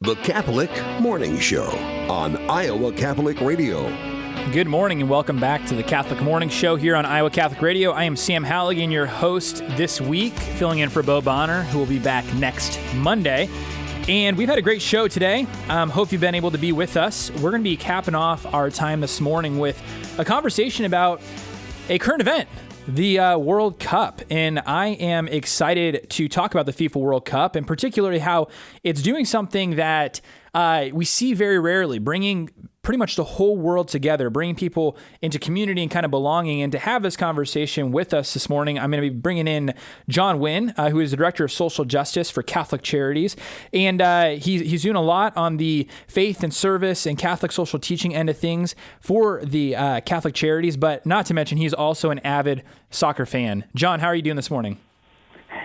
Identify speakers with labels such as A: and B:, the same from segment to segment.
A: The Catholic Morning Show on Iowa Catholic Radio.
B: Good morning and welcome back to the Catholic Morning Show here on Iowa Catholic Radio. I am Sam Halligan, your host this week, filling in for Bo Bonner, who will be back next Monday. And we've had a great show today. Hope you've been able to be with us. We're going to be capping off our time this morning with a conversation about a current event, the World Cup. And I am excited to talk about the FIFA World Cup, and particularly how it's doing something that we see very rarely, bringing pretty much the whole world together, bringing people into community and kind of belonging. And to have this conversation with us this morning, I'm going to be bringing in John Huynh, who is the Director of Social Justice for Catholic Charities. And he's doing a lot on the faith and service and Catholic social teaching end of things for the Catholic Charities, but not to mention he's also an avid soccer fan. John, how are you doing this morning?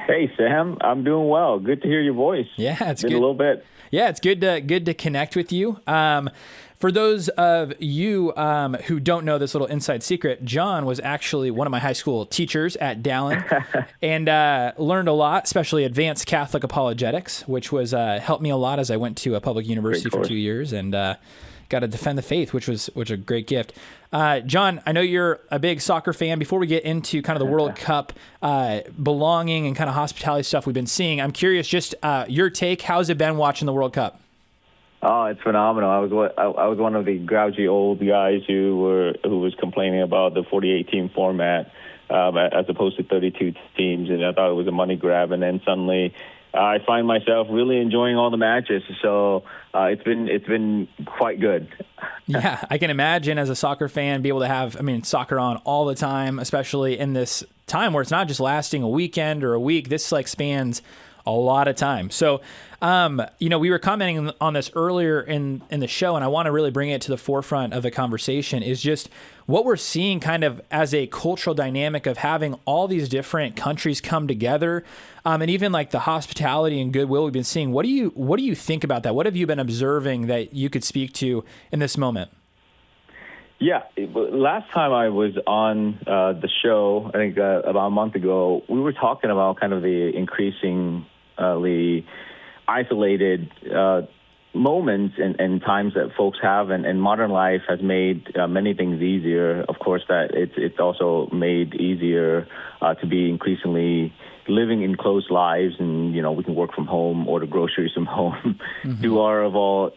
C: Hey, Sam. I'm doing well. Good to hear your voice.
B: Yeah, it's
C: been
B: good.
C: A little bit.
B: Yeah, it's good to connect with you. For those of you who don't know this little inside secret, John was actually one of my high school teachers at Dallin and learned a lot, especially advanced Catholic apologetics, which was helped me a lot as I went to a public university for 2 years and got to defend the faith, which was a great gift. John, I know you're a big soccer fan. Before we get into kind of the World Cup belonging and kind of hospitality stuff we've been seeing, I'm curious just your take. How's it been watching the World Cup?
C: Oh, it's phenomenal. I was one of the grouchy old guys who was complaining about the 48-team format as opposed to 32 teams, and I thought it was a money grab. And then suddenly, I find myself really enjoying all the matches. So it's been quite good.
B: Yeah, I can imagine as a soccer fan, be able to have soccer on all the time, especially in this time where it's not just lasting a weekend or a week. This spans a lot of time. So, we were commenting on this earlier in the show, and I want to really bring it to the forefront of the conversation, is just what we're seeing kind of as a cultural dynamic of having all these different countries come together, and even like the hospitality and goodwill we've been seeing. What do you think about that? What have you been observing that you could speak to in this moment?
C: Yeah, last time I was on the show, I think about a month ago, we were talking about kind of the increasingly isolated moments and times that folks have, and modern life has made many things easier. Of course, that it's also made easier to be increasingly living in closed lives, and we can work from home, order groceries from home, do all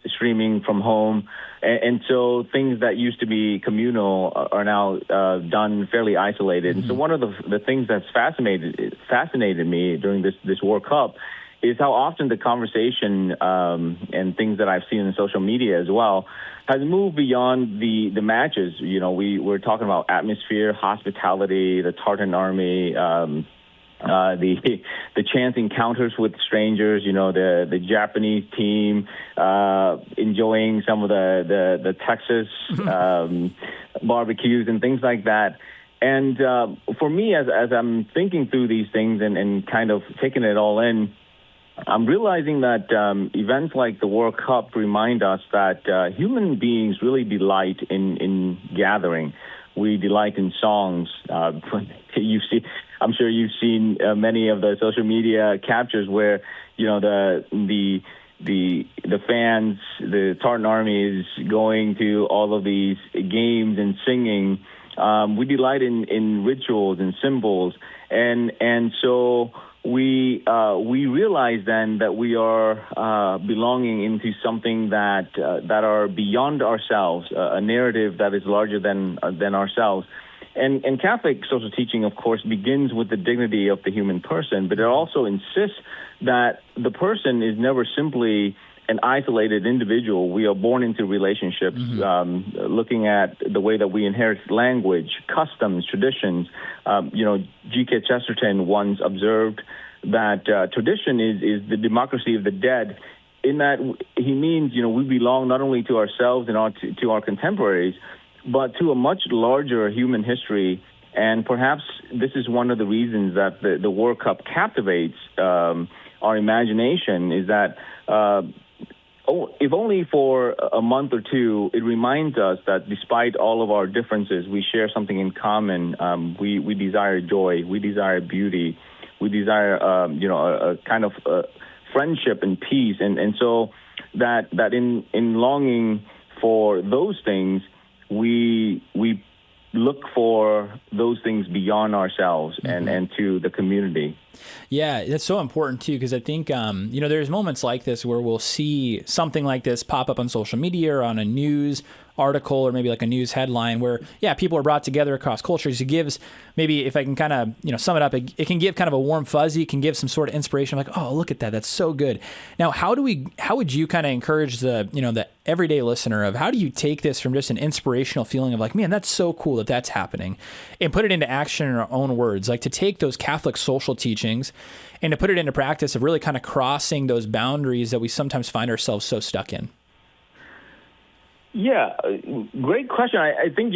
C: streaming from home. And so things that used to be communal are now done fairly isolated. And so one of the things that's fascinated me during this World Cup is how often the conversation and things that I've seen in social media as well has moved beyond the matches. We're talking about atmosphere, hospitality, the Tartan Army, the chance encounters with strangers, the Japanese team enjoying some of the Texas barbecues and things like that. And for me, as I'm thinking through these things and kind of taking it all in, I'm realizing that events like the World Cup remind us that human beings really delight in gathering. We delight in songs. I'm sure you've seen many of the social media captures where the fans, the Tartan Army is going to all of these games and singing. We delight in rituals and symbols, and so we realize then that we are belonging into something that are beyond ourselves, a narrative that is larger than ourselves. And Catholic social teaching, of course, begins with the dignity of the human person, but it also insists that the person is never simply an isolated individual. We are born into relationships, looking at the way that we inherit language, customs, traditions. G.K. Chesterton once observed that tradition is the democracy of the dead, in that he means, we belong not only to ourselves and to our contemporaries, but to a much larger human history. And perhaps this is one of the reasons that the World Cup captivates our imagination, is that if only for a month or two, it reminds us that despite all of our differences, we share something in common. We desire joy, we desire beauty, we desire a kind of friendship and peace. And so that in longing for those things, we look for those things beyond ourselves and to the community.
B: Yeah, that's so important too, because I think, there's moments like this where we'll see something like this pop up on social media or on a news article or maybe like a news headline where, people are brought together across cultures. It gives, maybe if I can kind of, sum it up, it can give kind of a warm fuzzy, it can give some sort of inspiration, like, oh, look at that. That's so good. Now, how would you kind of encourage the everyday listener of how do you take this from just an inspirational feeling of like, man, that's so cool that that's happening, and put it into action in our own words, like to take those Catholic social teachings and to put it into practice of really kind of crossing those boundaries that we sometimes find ourselves so stuck in?
C: Yeah, great question. I think,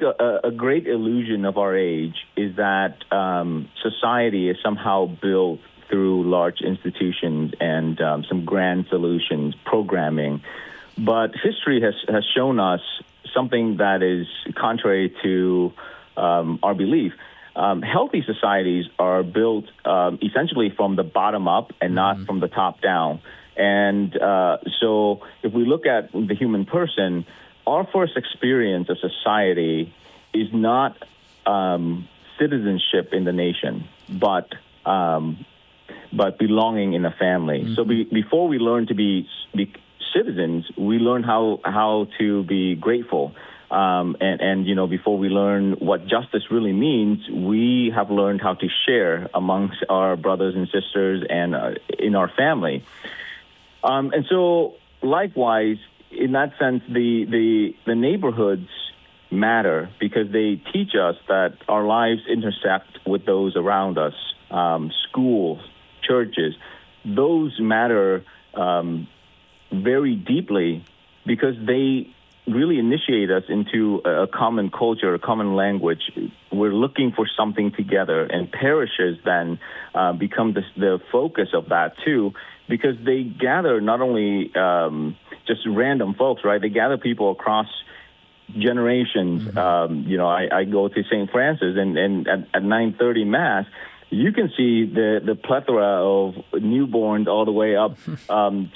C: a great illusion of our age is that society is somehow built through large institutions and some grand solutions, programming. But history has shown us something that is contrary to our belief. Healthy societies are built essentially from the bottom up and not from the top down. And so if we look at the human person, our first experience of society is not citizenship in the nation, but belonging in a family. So before we learn to be citizens, we learn how to be grateful. And before we learn what justice really means, we have learned how to share amongst our brothers and sisters and in our family. And so, likewise, in that sense, the neighborhoods matter because they teach us that our lives intersect with those around us. Schools, churches, those matter very deeply because they really initiate us into a common culture, a common language. We're looking for something together, and parishes then become the focus of that too, because they gather not only just random folks, right? They gather people across generations. I go to St. Francis, and at 9:30 Mass, you can see the plethora of newborns all the way up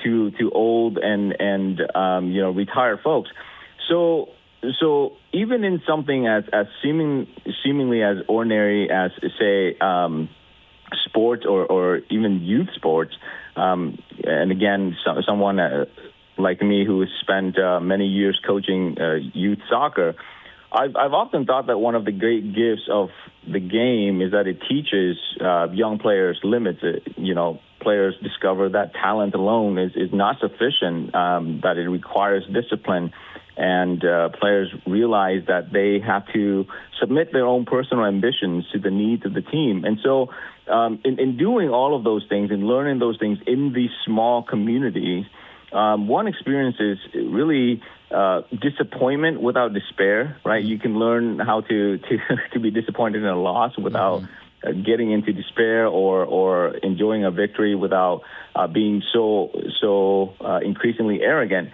C: to old and retired folks. So even in something as seemingly as ordinary as, say, sports or even youth sports, and again, someone like me who has spent many years coaching youth soccer, I've often thought that one of the great gifts of the game is that it teaches young players limits. Players discover that talent alone is not sufficient, that it requires discipline. And players realize that they have to submit their own personal ambitions to the needs of the team. And so in doing all of those things and learning those things in these small communities, one experiences really disappointment without despair, right? You can learn how to be disappointed in a loss without getting into despair or enjoying a victory without being so increasingly arrogant.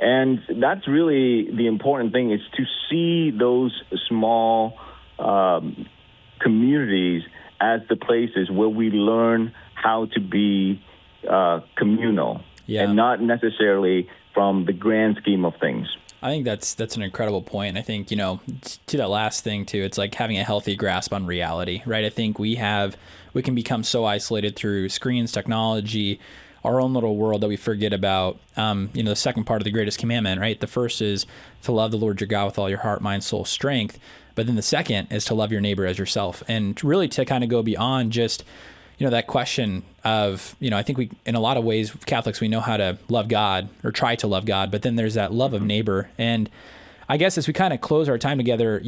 C: And that's really the important thing, is to see those small communities as the places where we learn how to be communal and not necessarily from the grand scheme of things.
B: I think that's an incredible point. And I think, to that last thing too, it's like having a healthy grasp on reality, right? I think we can become so isolated through screens, technology, our own little world, that we forget about, the second part of the greatest commandment, right? The first is to love the Lord your God with all your heart, mind, soul, strength. But then the second is to love your neighbor as yourself, and really to kind of go beyond just, that question of, I think we, in a lot of ways, Catholics, we know how to love God or try to love God, but then there's that love of neighbor. And I guess as we kind of close our time together,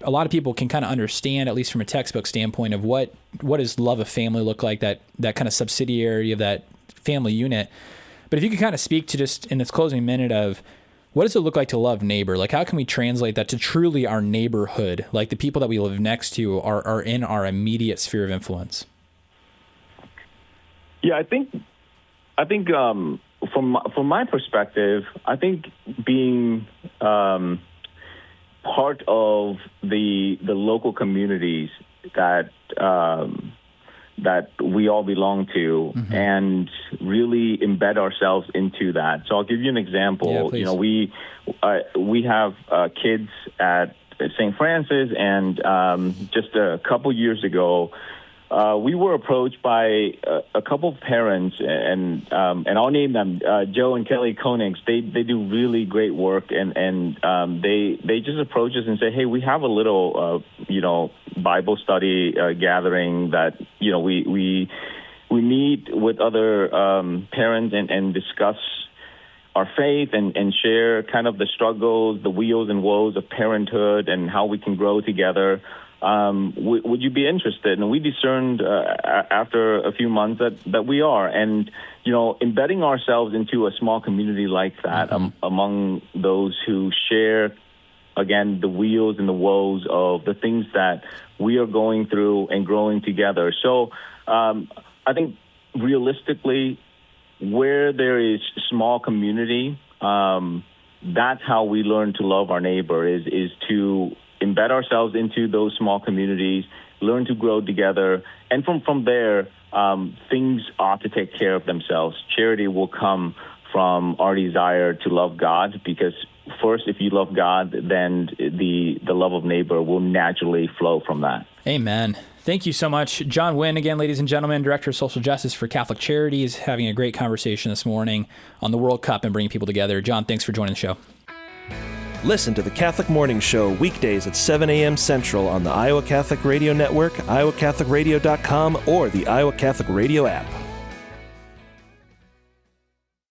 B: a lot of people can kind of understand, at least from a textbook standpoint, of what does love of family look like, that kind of subsidiary of that family unit. But if you could kind of speak to, just in this closing minute, of what does it look like to love neighbor? Like, how can we translate that to truly our neighborhood? Like the people that we live next to are in our immediate sphere of influence.
C: Yeah, I think from my perspective, I think being part of the local communities that that we all belong to and really embed ourselves into that. So I'll give you an example.
B: Yeah,
C: we have kids at St. Francis, and just a couple years ago, we were approached by a couple of parents, and I'll name them, Joe and Kelly Koenigs. They do really great work, and they just approach us and say, hey, we have a little Bible study gathering that we meet with other parents and discuss our faith and share kind of the struggles, the weals and woes of parenthood, and how we can grow together. Would you be interested? And we discerned after a few months that we are. And, embedding ourselves into a small community like that among those who share, again, the weals and the woes of the things that we are going through and growing together. So I think realistically, where there is small community, that's how we learn to love our neighbor, is to embed ourselves into those small communities, learn to grow together, and from there, things ought to take care of themselves. Charity will come from our desire to love God, because first, if you love God, then the love of neighbor will naturally flow from that.
B: Amen. Thank you so much. John Huynh, again, ladies and gentlemen, Director of Social Justice for Catholic Charities, having a great conversation this morning on the World Cup and bringing people together. John, thanks for joining the show.
D: Listen to the Catholic Morning Show weekdays at 7 a.m. Central on the Iowa Catholic Radio Network, iowacatholicradio.com, or the Iowa Catholic Radio app.